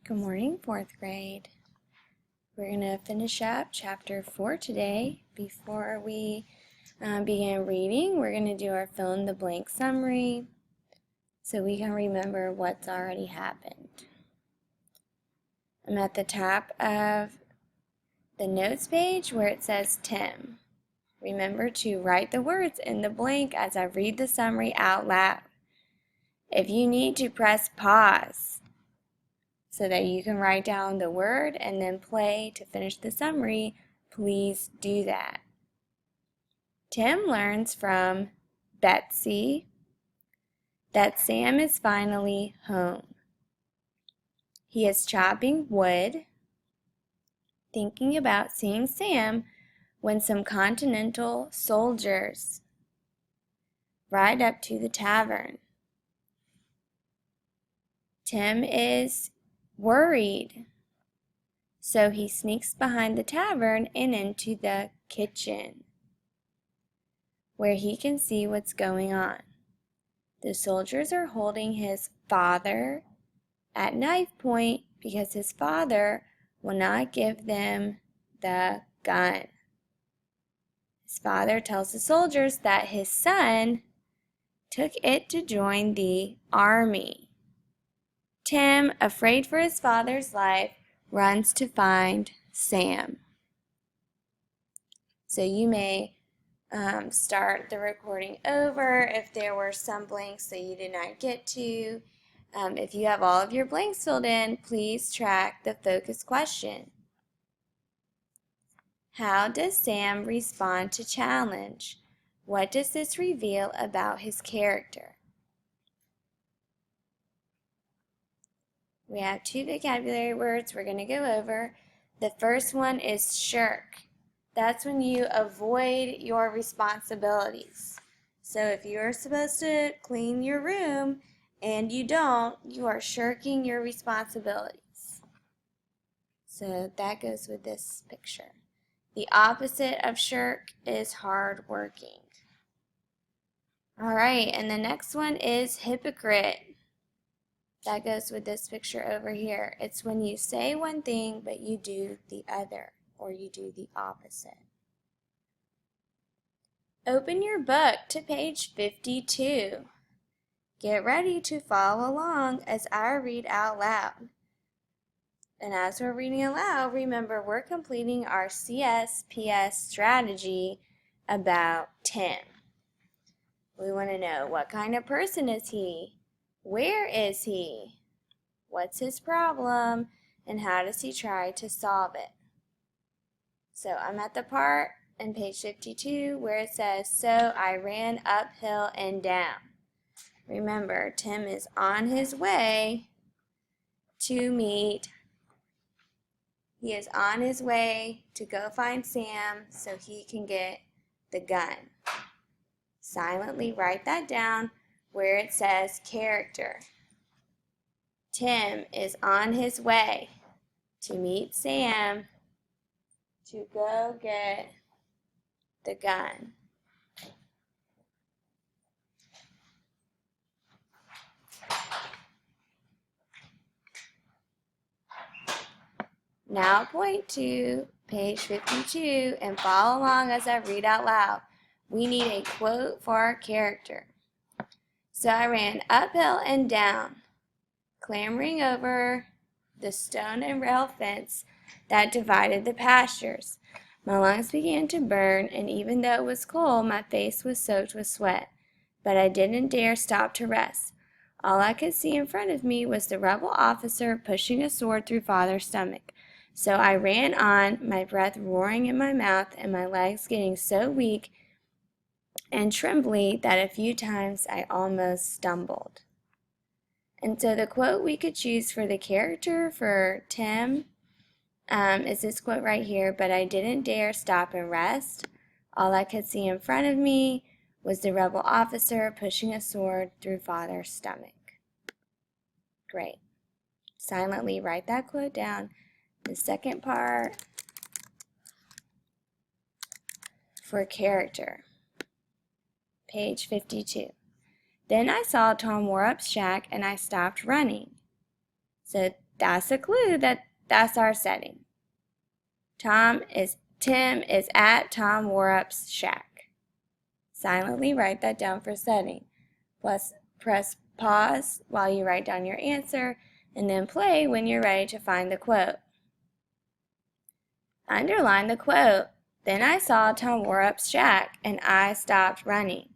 Good morning, 4th grade. We're going to finish up chapter 4 today. Before we begin reading, we're going to do our fill-in-the-blank summary so we can remember what's already happened. I'm at the top of the notes page where it says Tim. Remember to write the words in the blank as I read the summary out loud. If you need to press pause so that you can write down the word and then play to finish the summary, please do that. Tim learns from Betsy that Sam is finally home. He is chopping wood, thinking about seeing Sam when some Continental soldiers ride up to the tavern. Tim is worried, so he sneaks behind the tavern and into the kitchen, where he can see what's going on. The soldiers are holding his father at knife point because his father will not give them the gun. His father tells the soldiers that his son took it to join the army. Tim, afraid for his father's life, runs to find Sam. So you may start the recording over if there were some blanks that you did not get to. If you have all of your blanks filled in, please track the focus question. How does Sam respond to challenge? What does this reveal about his character? We have 2 vocabulary words we're going to go over. The first one is shirk. That's when you avoid your responsibilities. So if you're supposed to clean your room and you don't, you are shirking your responsibilities. So that goes with this picture. The opposite of shirk is hardworking. All right, and the next one is hypocrite. That goes with this picture over here. It's when you say one thing, but you do the other, or you do the opposite. Open your book to page 52. Get ready to follow along as I read out loud. And as we're reading aloud, remember we're completing our CSPS strategy about Tim. We want to know, what kind of person is he? Where is he? What's his problem? And how does he try to solve it? So I'm at the part in page 52 where it says, so I ran uphill and down. Remember, Tim is on his way to meet. He is on his way to go find Sam so he can get the gun. Silently write that down where it says character. Tim is on his way to meet Sam to go get the gun. Now point to page 52 and follow along as I read out loud. We need a quote for our character. So I ran uphill and down, clambering over the stone and rail fence that divided the pastures. My lungs began to burn, and even though it was cold, my face was soaked with sweat. But I didn't dare stop to rest. All I could see in front of me was the rebel officer pushing a sword through Father's stomach. So I ran on, my breath roaring in my mouth and my legs getting so weak and trembly that a few times I almost stumbled. And so the quote we could choose for the character for Tim is this quote right here, but I didn't dare stop and rest. All I could see in front of me was the rebel officer pushing a sword through Father's stomach. Great. Silently write that quote down. The second part for character. Page 52. Then I saw Tom Warup's shack and I stopped running. So That's a clue that's our setting. Tim is at Tom Warup's shack. Silently write that down for setting. Plus, press pause while you write down your answer, and then play when you're ready to find the quote. Underline the quote. Then I saw Tom Warup's shack, and I stopped running.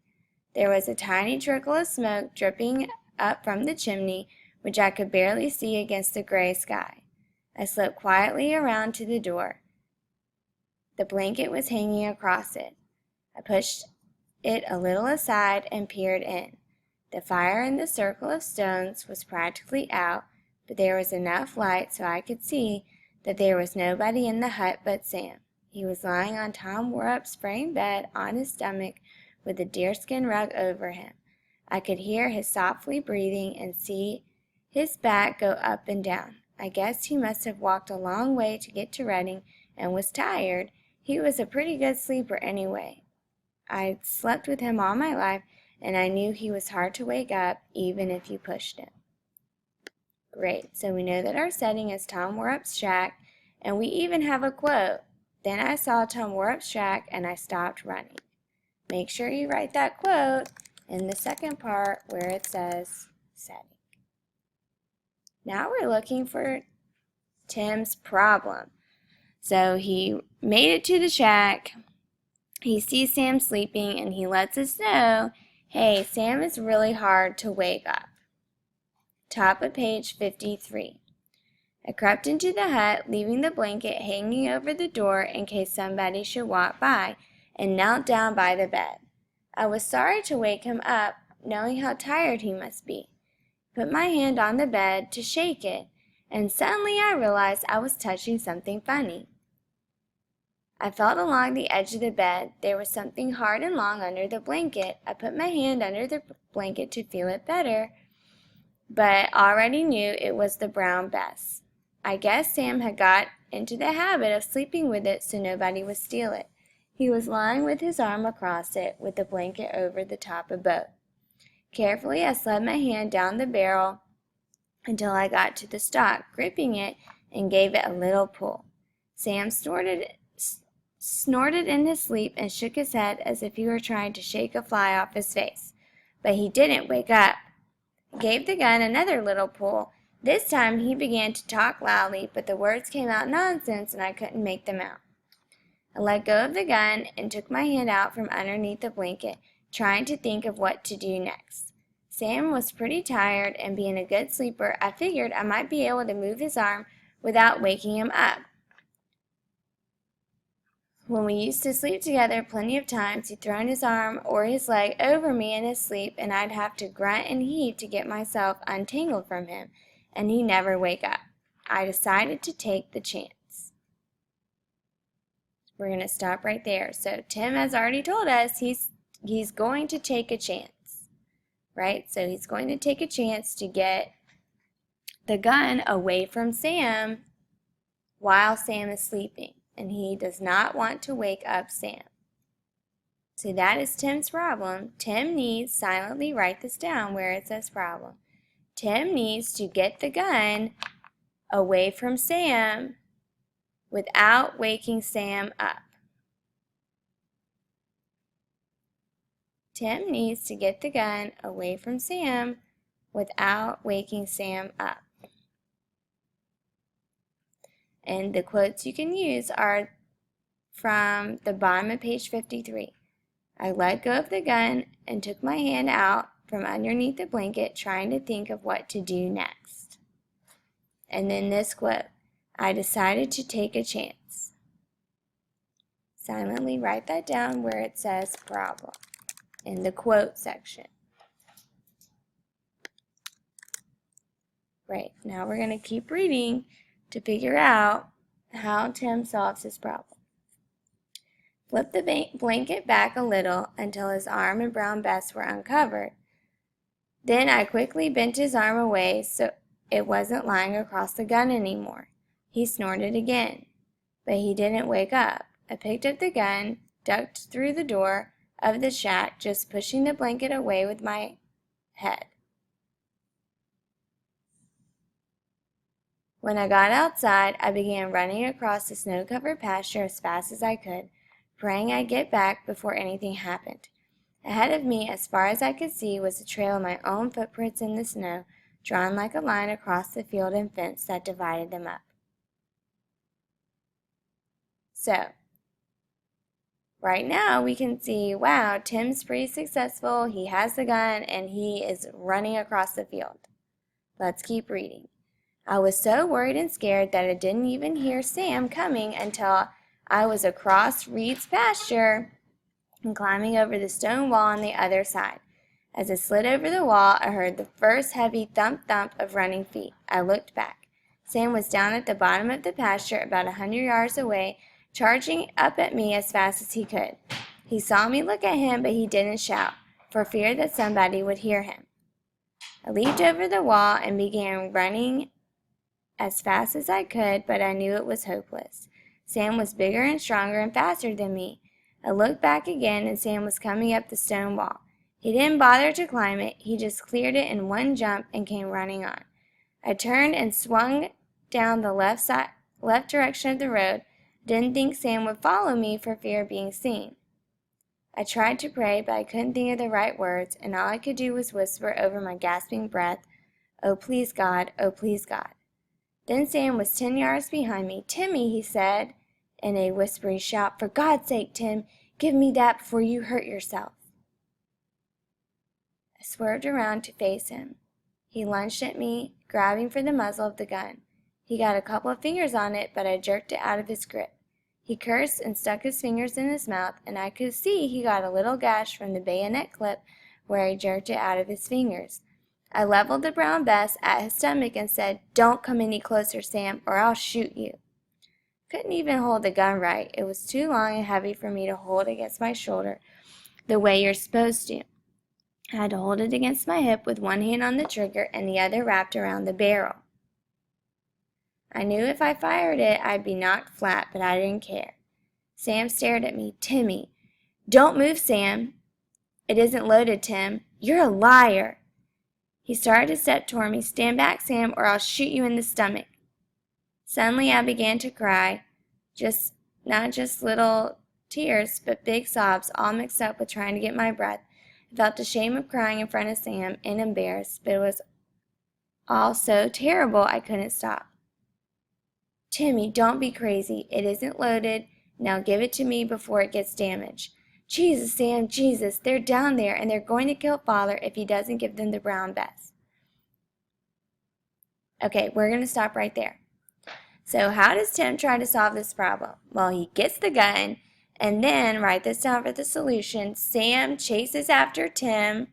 There was a tiny trickle of smoke dripping up from the chimney, which I could barely see against the gray sky. I slipped quietly around to the door. The blanket was hanging across it. I pushed it a little aside and peered in. The fire in the circle of stones was practically out, but there was enough light so I could see that there was nobody in the hut but Sam. He was lying on Tom Warup's frame bed on his stomach with a deerskin rug over him. I could hear his softly breathing and see his back go up and down. I guess he must have walked a long way to get to Redding and was tired. He was a pretty good sleeper anyway. I'd slept with him all my life, and I knew he was hard to wake up, even if you pushed him. Great, so we know that our setting is Tom Warup's shack, and we even have a quote. Then I saw Tom Warup's shack, and I stopped running. Make sure you write that quote in the second part where it says setting. Now we're looking for Tim's problem. So he made it to the shack. He sees Sam sleeping, and he lets us know, hey, Sam is really hard to wake up. Top of page 53. I crept into the hut, leaving the blanket hanging over the door in case somebody should walk by, and knelt down by the bed. I was sorry to wake him up, knowing how tired he must be. Put my hand on the bed to shake it, and suddenly I realized I was touching something funny. I felt along the edge of the bed. There was something hard and long under the blanket. I put my hand under the blanket to feel it better, but already knew it was the brown Bess. I guess Sam had got into the habit of sleeping with it so nobody would steal it. He was lying with his arm across it, with the blanket over the top of both. Carefully, I slid my hand down the barrel until I got to the stock, gripping it, and gave it a little pull. Sam snorted in his sleep and shook his head as if he were trying to shake a fly off his face. But he didn't wake up. I gave the gun another little pull. This time he began to talk loudly, but the words came out nonsense and I couldn't make them out. I let go of the gun and took my hand out from underneath the blanket, trying to think of what to do next. Sam was pretty tired, and being a good sleeper, I figured I might be able to move his arm without waking him up. When we used to sleep together plenty of times, he'd thrown his arm or his leg over me in his sleep, and I'd have to grunt and heave to get myself untangled from him, and he'd never wake up. I decided to take the chance. We're going to stop right there. So Tim has already told us he's going to take a chance, right? So he's going to take a chance to get the gun away from Sam while Sam is sleeping, and he does not want to wake up Sam. So that is Tim's problem. Tim needs, silently write this down where it says problem. Tim needs to get the gun away from Sam without waking Sam up. Tim needs to get the gun away from Sam without waking Sam up. And the quotes you can use are from the bottom of page 53. I let go of the gun and took my hand out from underneath the blanket, trying to think of what to do next. And then this quote, I decided to take a chance. Silently write that down where it says problem in the quote section. Right, now we're going to keep reading to figure out how Tim solves his problem. Flip the blanket back a little until his arm and brown Bess were uncovered. Then I quickly bent his arm away so it wasn't lying across the gun anymore. He snorted again, but he didn't wake up. I picked up the gun, ducked through the door of the shack, just pushing the blanket away with my head. When I got outside, I began running across the snow-covered pasture as fast as I could, praying I'd get back before anything happened. Ahead of me, as far as I could see, was a trail of my own footprints in the snow, drawn like a line across the field and fence that divided them up. So, right now we can see, wow, Tim's pretty successful, he has the gun, and he is running across the field. Let's keep reading. I was so worried and scared that I didn't even hear Sam coming until I was across Reed's pasture and climbing over the stone wall on the other side. As I slid over the wall, I heard the first heavy thump-thump of running feet. I looked back. Sam was down at the bottom of the pasture about 100 yards away, charging up at me as fast as he could. He saw me look at him, but he didn't shout, for fear that somebody would hear him. I leaped over the wall and began running as fast as I could, but I knew it was hopeless. Sam was bigger and stronger and faster than me. I looked back again, and Sam was coming up the stone wall. He didn't bother to climb it. He just cleared it in one jump and came running on. I turned and swung down the left direction of the road. Didn't think Sam would follow me for fear of being seen. I tried to pray, but I couldn't think of the right words, and all I could do was whisper over my gasping breath, "Oh, please, God, oh, please, God." Then Sam was 10 yards behind me. "Timmy," he said in a whispery shout, "for God's sake, Tim, give me that before you hurt yourself." I swerved around to face him. He lunged at me, grabbing for the muzzle of the gun. He got a couple of fingers on it, but I jerked it out of his grip. He cursed and stuck his fingers in his mouth, and I could see he got a little gash from the bayonet clip where I jerked it out of his fingers. I leveled the brown vest at his stomach and said, "Don't come any closer, Sam, or I'll shoot you." Couldn't even hold the gun right. It was too long and heavy for me to hold against my shoulder the way you're supposed to. I had to hold it against my hip with one hand on the trigger and the other wrapped around the barrel. I knew if I fired it, I'd be knocked flat, but I didn't care. Sam stared at me. "Timmy." "Don't move, Sam." "It isn't loaded, Tim." "You're a liar." He started to step toward me. "Stand back, Sam, or I'll shoot you in the stomach." Suddenly I began to cry, not just little tears, but big sobs, all mixed up with trying to get my breath. I felt the shame of crying in front of Sam and embarrassed, but it was all so terrible I couldn't stop. "Timmy, don't be crazy. It isn't loaded. Now give it to me before it gets damaged." "Jesus, Sam, Jesus, they're down there, and they're going to kill Father if he doesn't give them the brown vest." Okay, we're going to stop right there. So how does Tim try to solve this problem? Well, he gets the gun, and then, write this down for the solution, Sam chases after Tim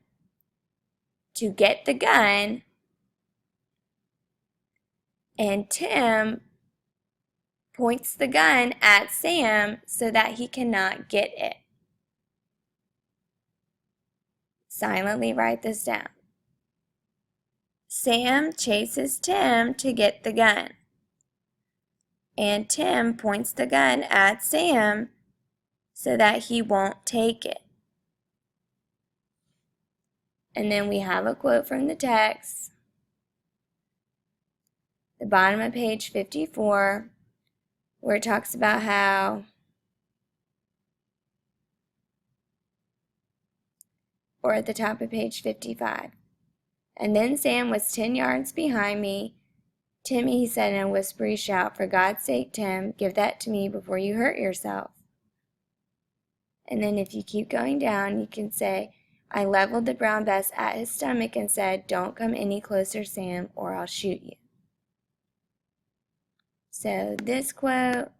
to get the gun, and Tim points the gun at Sam so that he cannot get it. Silently write this down. Sam chases Tim to get the gun, and Tim points the gun at Sam so that he won't take it. And then we have a quote from the text, the bottom of page 54, where it talks about how, or at the top of page 55. "And then Sam was 10 yards behind me. 'Timmy,' he said in a whispery shout, 'for God's sake, Tim, give that to me before you hurt yourself.'" And then if you keep going down, you can say, "I leveled the brown vest at his stomach and said, 'Don't come any closer, Sam, or I'll shoot you.'" So this quote,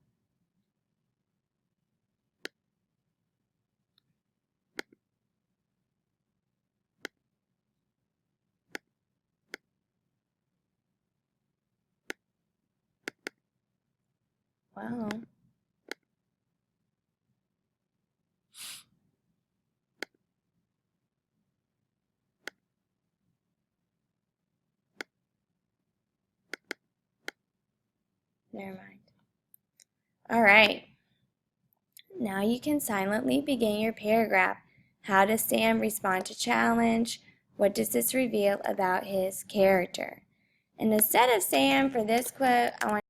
wow. Never mind. All right. Now you can silently begin your paragraph. How does Sam respond to challenge? What does this reveal about his character? And instead of Sam for this quote, I want